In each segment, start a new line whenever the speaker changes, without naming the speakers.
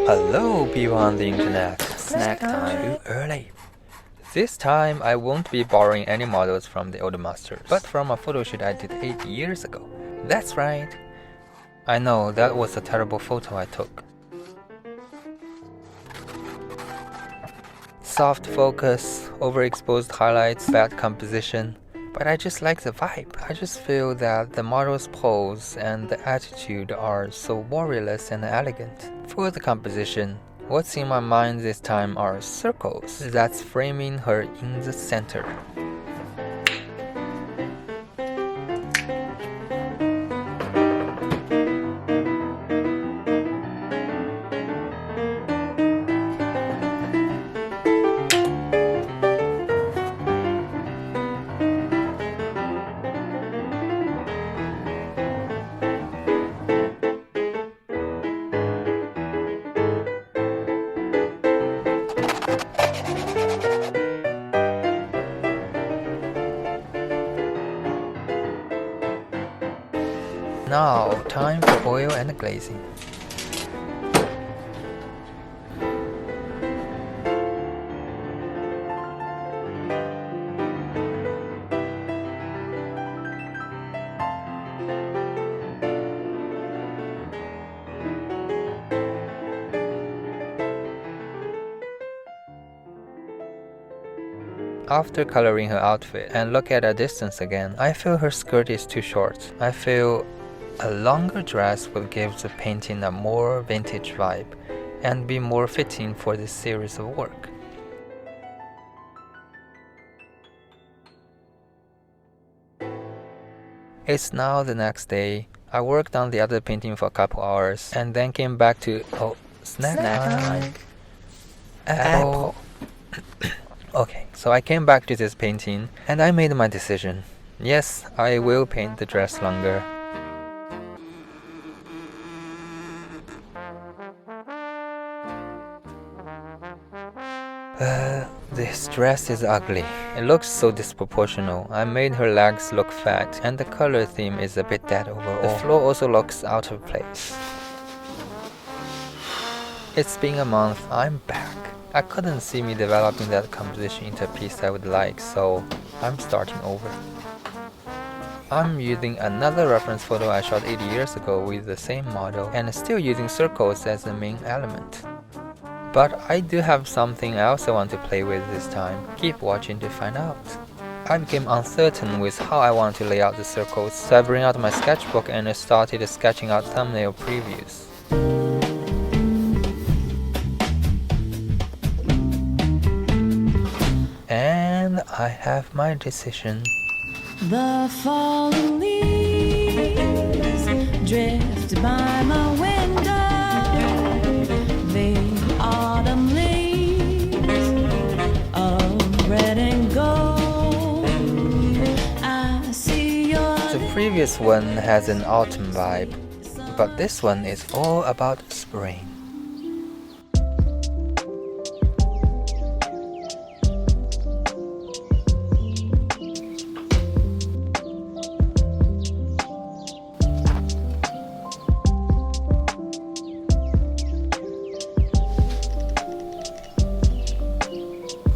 Hello, people on the internet. Snack time. Too early. This time, I won't be borrowing any models from the old masters, but from a photo shoot I did 8 years ago. That's right. I know, that was a terrible photo I took. Soft focus, overexposed highlights, bad composition. But I just like the vibe. I just feel that the model's pose and the attitude are so warriorless and elegant. For the composition, what's in my mind this time are circles that's framing her in the center. Now, time for oil and glazing. After coloring her outfit and look at a distance again, I feel her skirt is too short. I feel a longer dress will give the painting a more vintage vibe and be more fitting for this series of work. It's now the next day. I worked on the other painting for a couple hours and then came back to snack time. Apple. Okay, so I came back to this painting and I made my decision. Yes, I will paint the dress longer. This dress is ugly. It looks so disproportional. I made her legs look fat and the color theme is a bit dead overall. The floor also looks out of place. It's been a month, I'm back. I couldn't see me developing that composition into a piece I would like, so I'm starting over. I'm using another reference photo I shot 8 years ago with the same model and still using circles as the main element. But I do have something else I want to play with this time. Keep watching to find out. I became uncertain with how I want to lay out the circles, so I bring out my sketchbook and started sketching out thumbnail previews. And I have my decision.
The falling leaves drift by my window. The autumn leaves of red and gold. I see your.
The previous one has an autumn vibe, but this one is all about spring.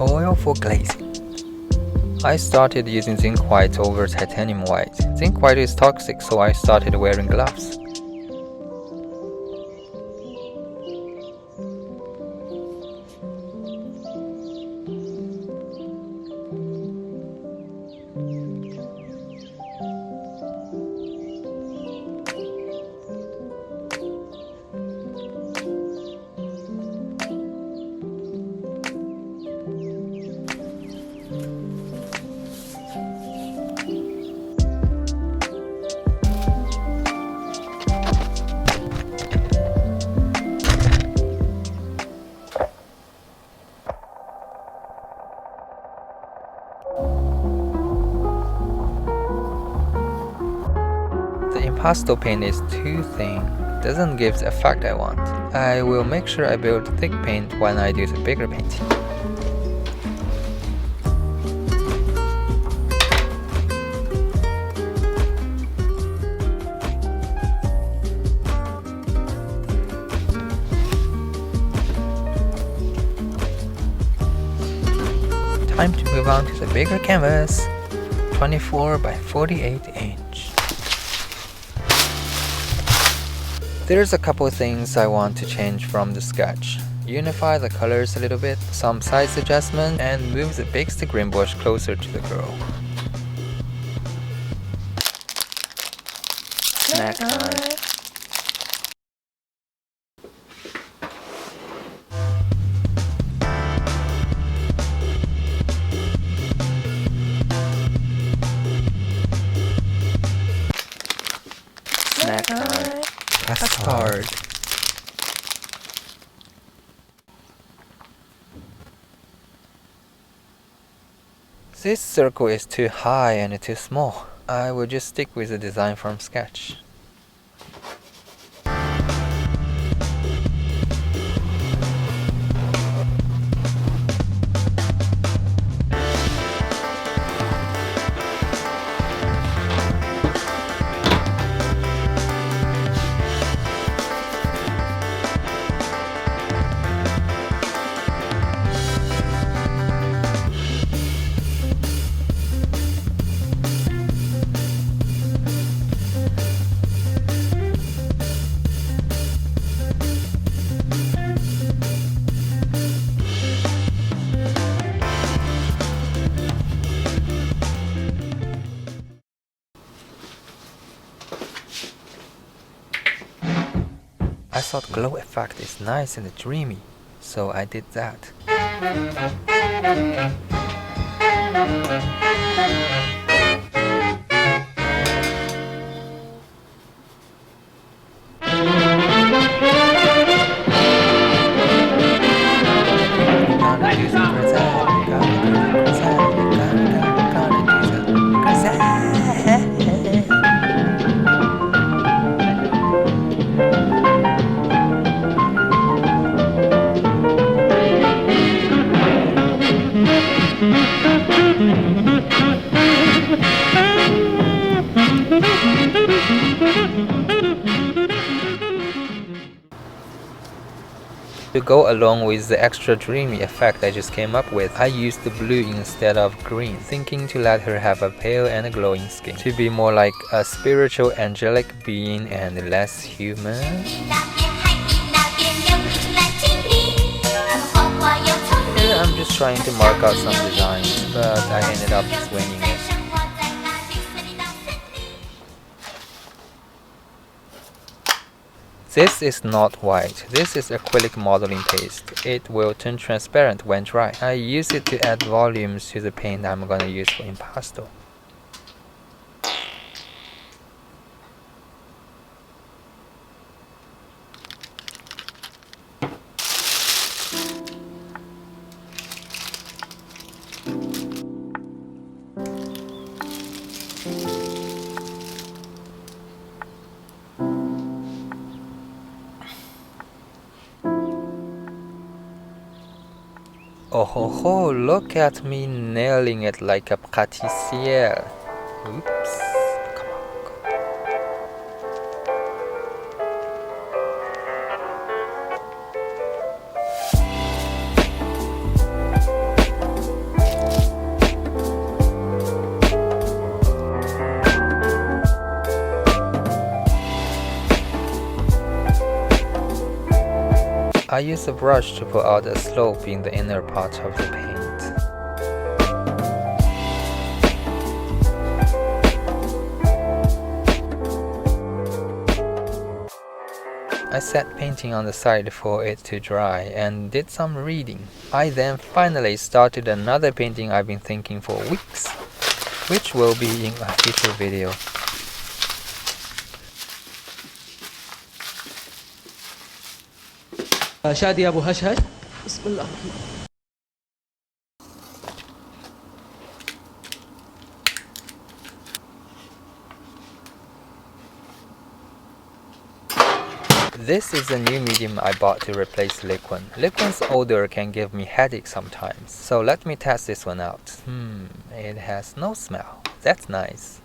Oil for glazing. I started using zinc white over titanium white. Zinc white is toxic, so I started wearing gloves. The impasto paint is too thin, doesn't give the effect I want. I will make sure I build thick paint when I do the bigger painting. Time to move on to the bigger canvas, 24 by 48 inch. There's a couple things I want to change from the sketch. Unify the colors a little bit, some size adjustment, and move the big stick green brush closer to the girl. Snack time. Snack time. Custard. This circle is too high and too small. I will just stick with the design from sketch. I thought glow effect is nice and dreamy, so I did that. To go along with the extra dreamy effect I just came up with, I used the blue instead of green, thinking to let her have a pale and glowing skin, to be more like a spiritual angelic being and less human. Here I'm just trying to mark out some designs, but I ended up just winging it. This is not white, this is acrylic modeling paste. It will turn transparent when dry. I use it to add volumes to the paint I'm gonna use for impasto. Oh ho ho, look at me nailing it like a pâtissière. Oops. Come on. I use a brush to pull out a slope in the inner part of the paint. I set painting on the side for it to dry and did some reading. I then finally started another painting I've been thinking for weeks, which will be in a future video.
شادي أبو هشهش بسم الله الرحمن.
This is a new medium I bought to replace liquid. Liquid's odor can give me headache sometimes, so let me test this one out. It has no smell. That's nice.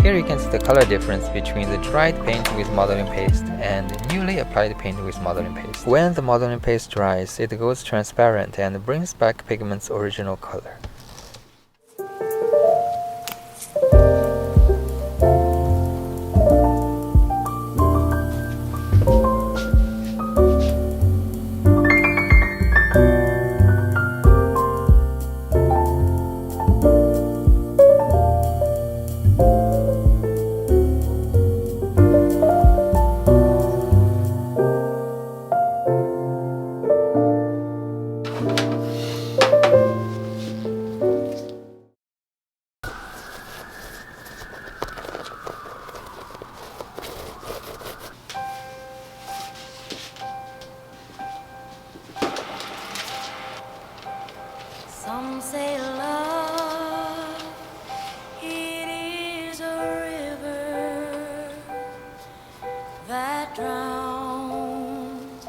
Here you can see the color difference between the dried paint with modeling paste and the newly applied paint with modeling paste. When the modeling paste dries, it goes transparent and brings back pigment's original color.
Some say love, it is a river that drowns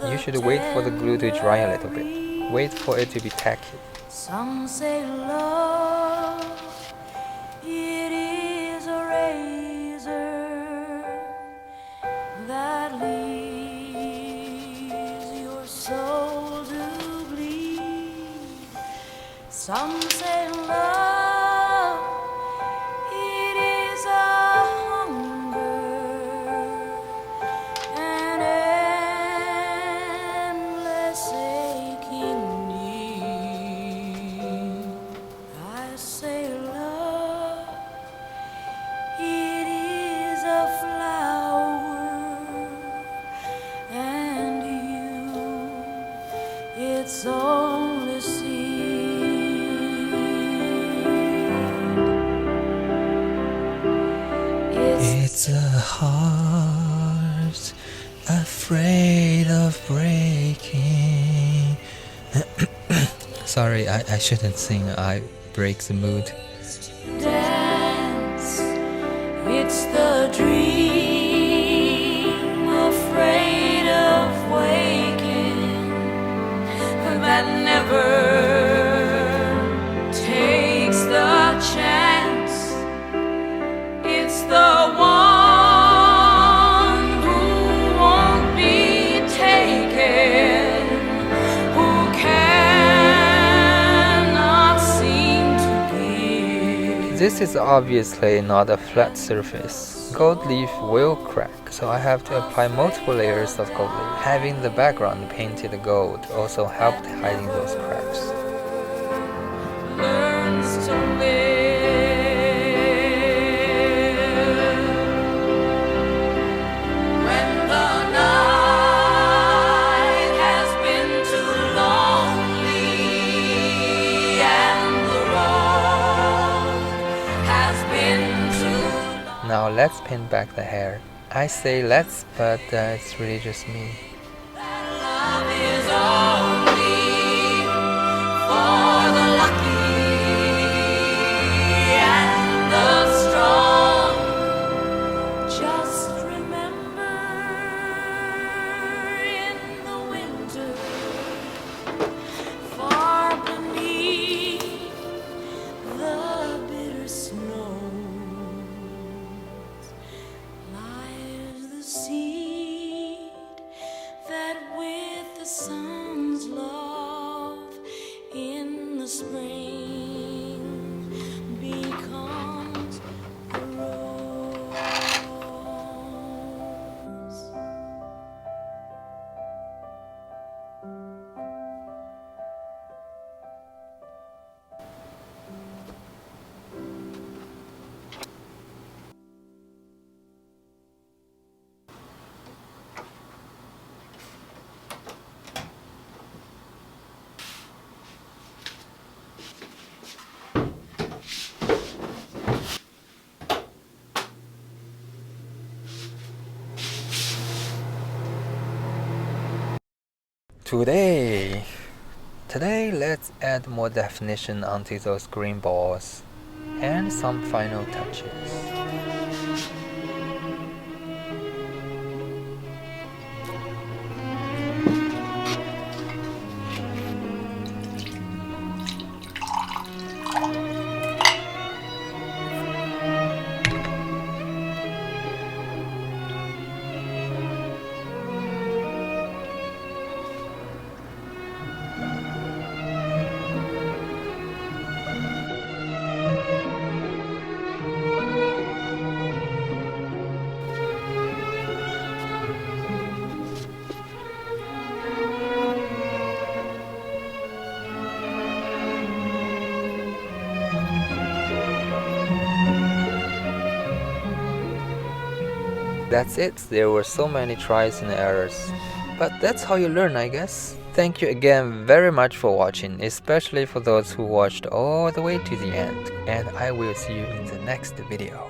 the
You should wait for the glue to dry a little bit. Wait for it to be tacky.
Some say love, it is a razor that leaves your soul to bleed. Some say love, it is a hunger, an endless aching need. I say love, it is a flower, and you, it's only seed.
It's a heart afraid of breaking. Sorry, I shouldn't sing. I break the mood.
Dance, it's the dream, afraid of waking, that never takes the chance. It's the one who won't be taken, who cannot seem to give.
This is obviously not a flat surface. Gold leaf will crack, so I have to apply multiple layers of gold leaf. Having the background painted gold also helped hiding those cracks.
Learns to live. When the night has been too lonely and the road has been too long.
Now let's paint back the hair. I say let's, but it's really just me.
Love is only for the lucky and the strong. Just remember in the winter, far beneath the bitter snows, lies the seed that with the sun's love in the spring becomes the rose.
Today, let's add more definition onto those green balls and some final touches. That's it, there were so many tries and errors. But that's how you learn, I guess. Thank you again very much for watching, especially for those who watched all the way to the end. And I will see you in the next video.